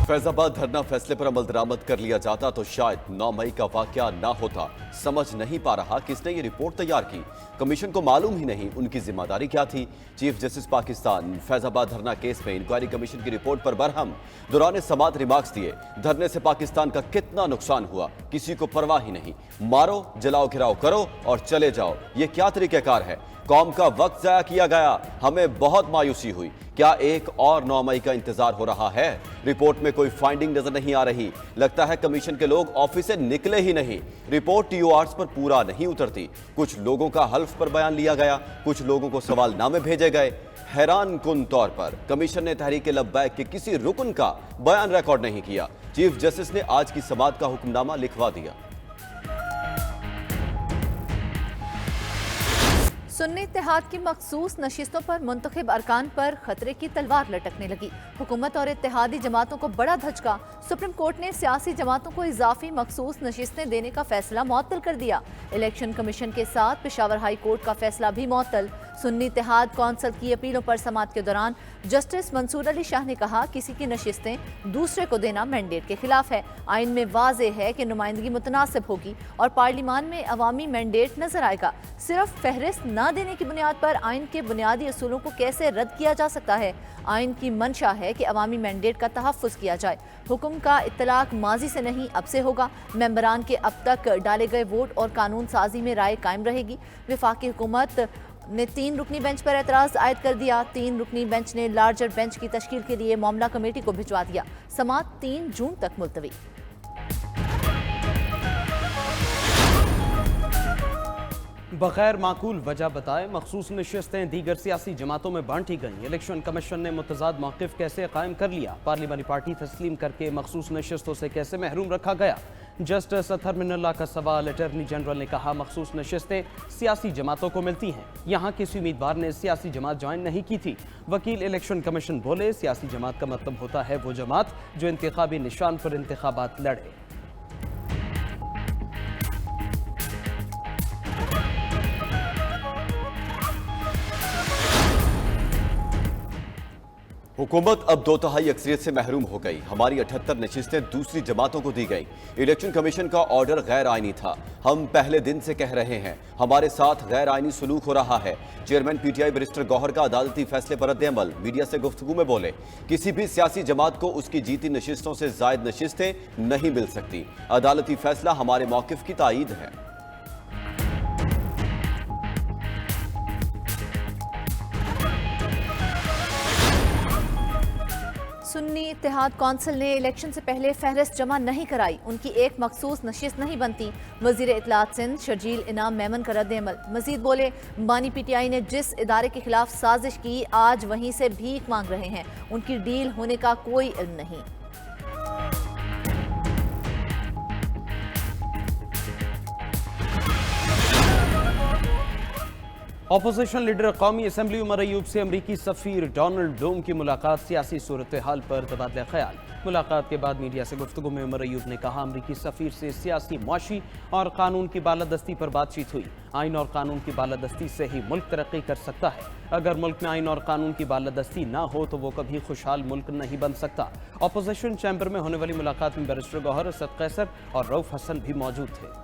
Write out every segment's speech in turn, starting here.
फैजाबाद धरना फैसले पर अमल दरामद कर लिया जाता तो शायद 9 मई का वाकया ना होता। समझ नहीं पा रहा किसने ये रिपोर्ट तैयार की। कमीशन को मालूम ही नहीं उनकी जिम्मेदारी क्या थी। चीफ जस्टिस पाकिस्तान फैजाबाद धरना केस में इंक्वायरी कमीशन की रिपोर्ट पर बरहम। दौरान समात रिमार्क्स दिए, धरने से पाकिस्तान का कितना नुकसान हुआ किसी को परवाह ही नहीं। मारो, जलाओ, घिराव करो और चले जाओ, ये क्या तरीकेकार है? कौम का वक्त जाया किया गया, हमें बहुत मायूसी हुई। क्या एक और 9 मई का इंतजार हो रहा है? रिपोर्ट में कोई फाइंडिंग नजर नहीं आ रही। लगता है कमीशन के लोग ऑफिस से निकले ही नहीं। रिपोर्ट टीओआर्स पर पूरा नहीं उतरती। कुछ लोगों का हल्फ पर बयान लिया गया, कुछ लोगों को सवालनामे भेजे गए। हैरान कुन तौर पर कमीशन ने तहरीक लब्बैक के किसी रुकन का बयान रिकॉर्ड नहीं किया। चीफ जस्टिस ने आज की समात का हुक्मनामा लिखवा दिया। सुन्नी इत्तेहाद की मखसूस नशिस्तों पर मुंतखब अरकान पर खतरे की तलवार लटकने लगी। हुकूमत और इत्तेहादी जमातों को बड़ा धचका। सुप्रीम कोर्ट ने सियासी जमातों को इजाफी मखसूस नशिस्तें देने का फैसला मुअत्तल कर दिया। इलेक्शन कमीशन के साथ पेशावर हाई कोर्ट का फैसला भी मुअत्तल। सुन्नी इत्तेहाद कौंसिल की अपीलों पर समात के दौरान जस्टिस मंसूर अली शाह ने कहा, किसी की नशिस्तें दूसरे को देना मैंडेट के खिलाफ है। आइन में वाज़ेह है कि नुमाइंदगी मुतनासिब होगी और पार्लिमान में अवामी मैंडेट नजर आएगा। सिर्फ फहरिस्त न देने की बुनियाद पर आइन के बुनियादी असूलों को कैसे रद्द किया जा सकता है? आइन की मंशा है कि अवामी मैंडेट का तहफ़्फ़ुज़ किया जाए। हुक्म का इत्तलाक माजी से नहीं अब से होगा। मेंबरान के अब तक डाले गए वोट और कानून साजी में राय कायम रहेगी। वफाकी हुकूमत ने 3 रुकनी बेंच पर एतराज़ आयद कर दिया। 3 रुकनी बेंच ने लार्जर बेंच की तश्कील के लिए मामला कमेटी को भिजवा दिया। समात 3 जून तक मुलतवी। बगैर माकूल वजह बताए मखसूस नशिस्तें दीगर सियासी जमातों में बांटी गईं। इलेक्शन कमीशन ने मुतजाद मौक़िफ़ कैसे कायम कर लिया? पार्लिमानी पार्टी तस्लीम करके मखसूस नशिस्तों से कैसे महरूम रखा गया? जस्टिस अतहर मिनल्ला का सवाल। अटॉर्नी जनरल ने कहा, मखसूस नशिस्तें सियासी जमातों को मिलती हैं। यहाँ किसी उम्मीदवार ने सियासी जमात ज्वाइन नहीं की थी। वकील इलेक्शन कमीशन बोले, सियासी जमात का मतलब होता है वो जमात जो इंतखाबी निशान पर इंतखाबात लड़े। हुकूमत अब 2/3 अक्सरियत से महरूम हो गई। हमारी 78 नशिस्तें दूसरी जमातों को दी गई। इलेक्शन कमीशन का ऑर्डर गैर आईनी था। हम पहले दिन से कह रहे हैं हमारे साथ गैर आईनी सलूक हो रहा है। चेयरमैन पीटीआई बैरिस्टर गौहर का अदालती फैसले पर रद्द-ए-अमल। मीडिया से गुफ्तगू में बोले, किसी भी सियासी जमात को उसकी जीती नशिस्तों से जायद नशिस्तें नहीं मिल सकती। अदालती फैसला हमारे मौक़िफ़ की तायीद है। सुन्नी इत्तेहाद कौंसिल ने इलेक्शन से पहले फहरिस्त जमा नहीं कराई। उनकी एक मखसूस नशिस्त नहीं बनती। वजीर इत्तलात सिंध शर्जील इनाम मेमन का रद्द-ए-अमल। मजीद बोले, बानी पीटीआई ने जिस इदारे के खिलाफ साजिश की आज वहीं से भीख मांग रहे हैं। उनकी डील होने का कोई इल्म नहीं। अपोजिशन लीडर कौमी असम्बली उमर अयूब से अमरीकी सफ़ीर डोनाल्ड ब्लूम की मुलाकात। सियासी सूरत हाल पर तबादला ख्याल। मुलाकात के बाद मीडिया से गुफ्तगू में उमर अयूब ने कहा, अमरीकी सफ़ीर से सियासी, मुआशी और कानून की बालादस्ती पर बातचीत हुई। आइन और कानून की बालादस्ती से ही मुल्क तरक्की कर सकता है। अगर मुल्क में आइन और कानून की बालादस्ती ना हो तो वो कभी खुशहाल मुल्क नहीं बन सकता। अपोजिशन चैम्बर में होने वाली मुलाकात में बैरिस्टर गौहर, असद कैसर और रऊफ हसन भी मौजूद थे।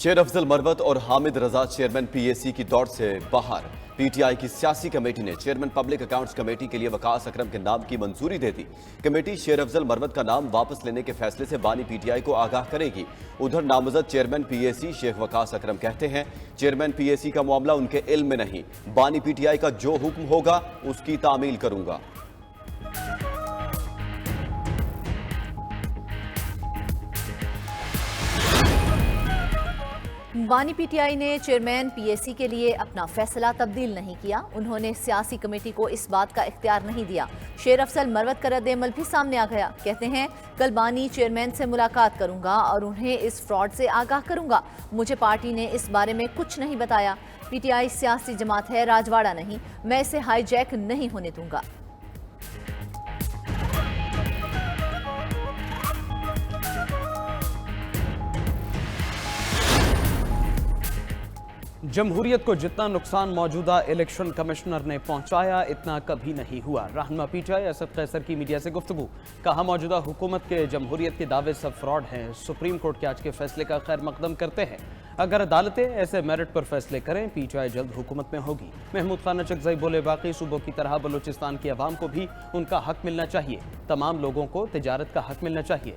शेर अफजल मरवत और हामिद रजा चेयरमैन पीएसी की दौड़ से बाहर। पीटीआई की सियासी कमेटी ने चेयरमैन पब्लिक अकाउंट्स कमेटी के लिए वकास अकरम के नाम की मंजूरी दे दी। कमेटी शेर अफजल मरवत का नाम वापस लेने के फैसले से बानी पीटीआई को आगाह करेगी। उधर नामजद चेयरमैन पीएसी शेख वकास अकरम कहते हैं, चेयरमैन पीएसी का मामला उनके इल्म में नहीं। बानी पीटीआई का जो हुक्म होगा उसकी तामील करूंगा। बानी पीटीआई ने चेयरमैन पीएसी के लिए अपना फैसला तब्दील नहीं किया। उन्होंने सियासी कमेटी को इस बात का इख्तियार नहीं दिया। शेर अफजल मरवत का रद्द-ए-अमल भी सामने आ गया। कहते हैं, कल बानी चेयरमैन से मुलाकात करूंगा और उन्हें इस फ्रॉड से आगाह करूंगा। मुझे पार्टी ने इस बारे में कुछ नहीं बताया। पीटीआई सियासी जमात है, राजवाड़ा नहीं। मैं इसे हाईजैक नहीं होने दूंगा। जमहूरियत को जितना नुकसान मौजूदा इलेक्शन कमिश्नर ने पहुंचाया इतना कभी नहीं हुआ। रहनुमा पीटीआई असद कैसर की मीडिया से गुफ्तगू। कहा मौजूदा हुकूमत के जमहूरियत के दावे सब फ्रॉड हैं। सुप्रीम कोर्ट के आज के फैसले का खैर मकदम करते हैं। अगर अदालतें ऐसे मेरिट पर फैसले करें पीटीआई जल्द हुकूमत में होगी। महमूद खान नचकजई बोले बाकी सूबों की तरह बलूचिस्तान की आवाम को भी उनका हक मिलना चाहिए। तमाम लोगों को तिजारत का हक मिलना चाहिए।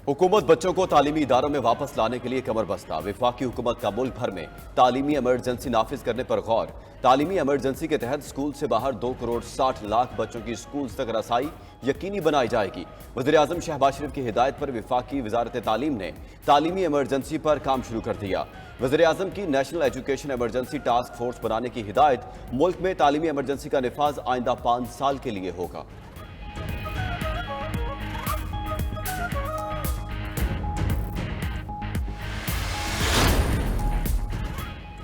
हुकूमत बच्चों को तालीमी इदारों में वापस लाने के लिए कमर बस्ता। वफाकी हुकूमत का मुल्क भर में तालीमी इमरजेंसी नाफिज करने पर गौर। तालीमी इमरजेंसी के तहत स्कूल से बाहर 2 करोड़ 60 लाख बच्चों की स्कूल तक रसाई यकीनी बनाई जाएगी। वज़ीर-ए-आज़म शहबाज शरीफ की हिदायत पर वफाकी वजारत तालीम ने तालीमी इमरजेंसी पर काम शुरू कर दिया। वज़ीर-ए-आज़म की national education emergency task force बनाने की हिदायत। मुल्क में तालीमी इमरजेंसी का निफाज आइंदा 5 साल के लिए होगा।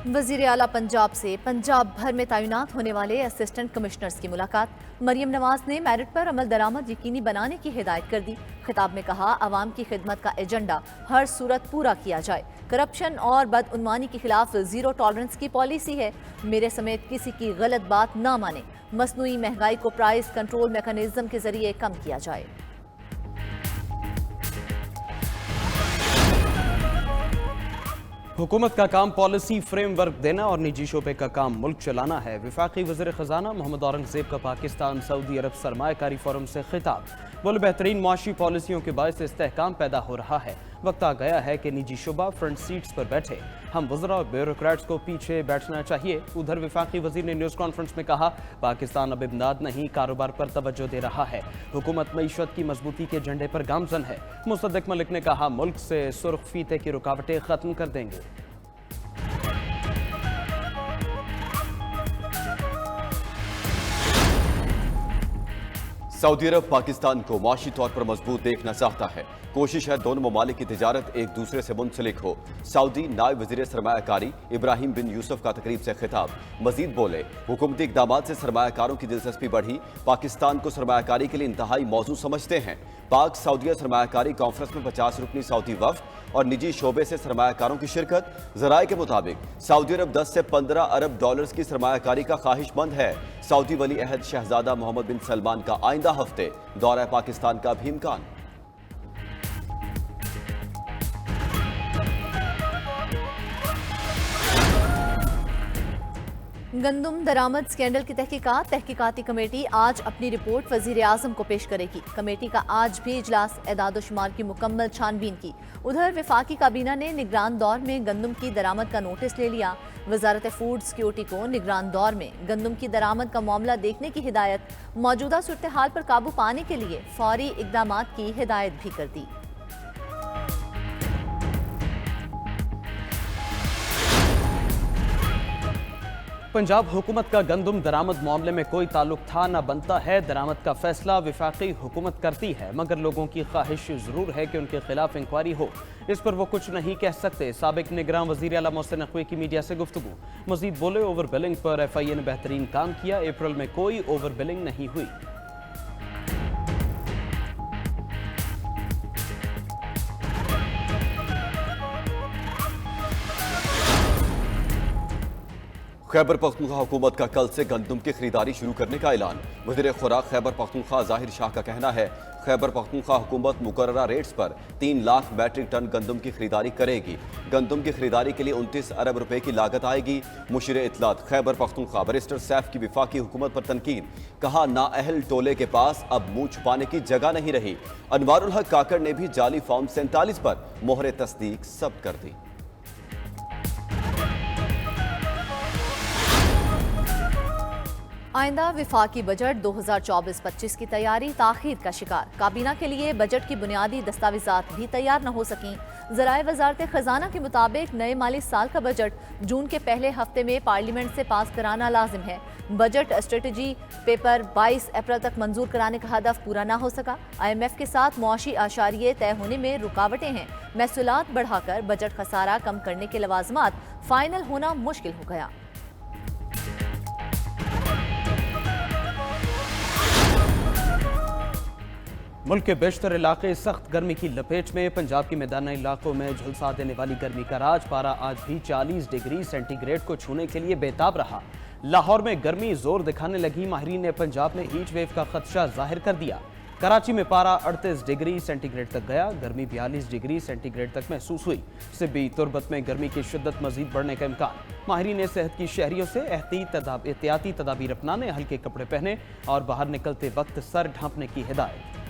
वजीर आला पंजाब से पंजाब भर में तैनात होने वाले असिस्टेंट कमिश्नर्स की मुलाकात। मरियम नवाज ने मेरिट पर अमल दरामद यकीनी बनाने की हिदायत कर दी। खिताब में कहा आवाम की खिदमत का एजेंडा हर सूरत पूरा किया जाए। करप्शन और बदउनवानी के खिलाफ जीरो टॉलरेंस की पॉलिसी है। मेरे समेत किसी की गलत बात ना माने। मसनूई महंगाई को प्राइस कंट्रोल मैकेनिज्म के जरिए कम किया जाए। हुकूमत का काम पॉलिसी फ्रेमवर्क देना और निजी शोबे का काम मुल्क चलाना है। वफाकी वज़ीर ख़जाना मोहम्मद औरंगज़ेब का पाकिस्तान सऊदी अरब सरमायाकारी फोरम से खिताब। बोले बेहतरीन मुआशी पॉलिसियों के बायस इस्तेहकाम पैदा हो रहा है। वक्त आ गया है कि निजी शुबा फ्रंट सीट्स पर बैठे। हम वज़रा और ब्यूरोक्रेट्स को पीछे बैठना चाहिए। उधर वफाकी वज़ीर ने न्यूज़ कॉन्फ्रेंस में कहा पाकिस्तान अब इमदाद नहीं कारोबार पर तवज्जो दे रहा है। हुकूमत मईशत की मजबूती के झंडे पर गामजन है। मुसद्दिक मलिक ने कहा मुल्क से सुर्ख फीते की रुकावटें खत्म कर देंगे। सऊदी अरब पाकिस्तान को माशी तौर पर मजबूत देखना चाहता है। कोशिश है दोनों ममालिक की तिजारत एक दूसरे से मुंसलिक हो। सऊदी नायब वज़ीर सरमायाकारी इब्राहिम बिन यूसुफ का तकरीब से खिताब। मजीद बोले हुकूमती इक़दाम से सरमायाकारों की दिलचस्पी बढ़ी। पाकिस्तान को सरमायाकारी के लिए इंतहाई मौजू समझते हैं। पाक सऊदीया सरमायाकारी कॉन्फ्रेंस में 50 रुकनी सऊदी वफ़द और निजी शोबे से सरमायाकारों की शिरकत। ज़राए के मुताबिक सऊदी अरब 10 से 15 अरब डॉलर्स की सरमायाकारी का ख्वाहिशमंद है। सऊदी वली अहद शहजादा मोहम्मद बिन सलमान का आइंदा हफ्ते दौरा पाकिस्तान का भी इम्कान। गंदुम दरामद स्कैंडल की तहकीकाती कमेटी आज अपनी रिपोर्ट वजीर आजम को पेश करेगी। कमेटी का आज भी इजलास एदाद-ओ-शुमार की मुकम्मल छानबीन की। उधर वफाकी काबीना ने निगरान दौर में गंदुम की दरामद का नोटिस ले लिया। वजारत फूड सिक्योरिटी को निगरान दौर में गंदुम की दरामद का मामला देखने की हिदायत। मौजूदा सूरत हाल पर काबू पाने के लिए फौरी इकदाम की हिदायत भी कर दी। पंजाब हुकूमत का गंदम दरामद मामले में कोई ताल्लुक था न बनता है। दरामद का फैसला वफाकी हुकूमत करती है, मगर लोगों की ख्वाहिश जरूर है कि उनके खिलाफ इंक्वायरी हो। इस पर वो कुछ नहीं कह सकते। साबिक निगरान वज़ीर आला मोहसिन नकवी की मीडिया से गुफ्तगू। मजीद बोले ओवर बिलिंग पर FIA ने बेहतरीन काम किया। अप्रैल में कोई ओवर बिलिंग नहीं हुई। खैबर पख्तूनख्वा हुकूमत का कल से गंदम की खरीदारी शुरू करने का ऐलान। वज़ीर खुराक खैबर पख्तूनख्वा ज़ाहिर शाह का कहना है खैबर पख्तूनख्वा हुकूमत मुकर्ररा रेट्स पर 3 लाख मैट्रिक टन गंदम की खरीदारी करेगी। गंदम की खरीदारी के लिए 29 अरब रुपए की लागत आएगी। मुशीर इत्तलात खैबर पख्तूनख्वा बैरिस्टर सैफ की वफाकी हुकूमत पर तनकीद। कहा नाअहल टोले के पास अब मुंह छुपाने की जगह नहीं रही। अनवारुल हक काकड़ ने भी जाली फॉर्म 47 पर मोहर तस्दीक जब्त कर दी। आइंदा विफाकी बजट 2024-25 की तैयारी ताखीर का शिकार। काबीना के लिए बजट की बुनियादी दस्तावेजात भी तैयार न हो सकीं। ज़राए वजारत खजाना के मुताबिक नए माली साल का बजट जून के पहले हफ्ते में पार्लियामेंट से पास कराना लाजिम है। बजट स्ट्रेटजी पेपर 22 अप्रैल तक मंजूर कराने का हदफ पूरा ना हो सका। IMF के साथ मुआशी आशारिये तय होने में रुकावटें हैं। महसूलात बढ़ाकर बजट खसारा कम करने के लवाजमात फाइनल होना मुश्किल हो गया। मुल्क के बेशतर इलाके सख्त गर्मी की लपेट में। पंजाब के मैदानी इलाकों में झुलसा देने वाली गर्मी का राज। पारा आज भी 40 डिग्री सेंटीग्रेड को छूने के लिए बेताब रहा। लाहौर में गर्मी जोर दिखाने लगी। माहिरीन ने पंजाब में हीट वेव का खदशा जाहिर कर दिया। कराची में पारा 38 डिग्री सेंटीग्रेड तक गया। गर्मी 42 डिग्री सेंटीग्रेड तक महसूस हुई। सिब्बी तुर्बत में गर्मी की शिद्दत मजीद बढ़ने का इम्कान। माहिरीन ने सेहत की शहरियों से एहतियाती तदाबीर अपनाने, हल्के कपड़े पहने और बाहर निकलते वक्त सर ढांपने की हिदायत।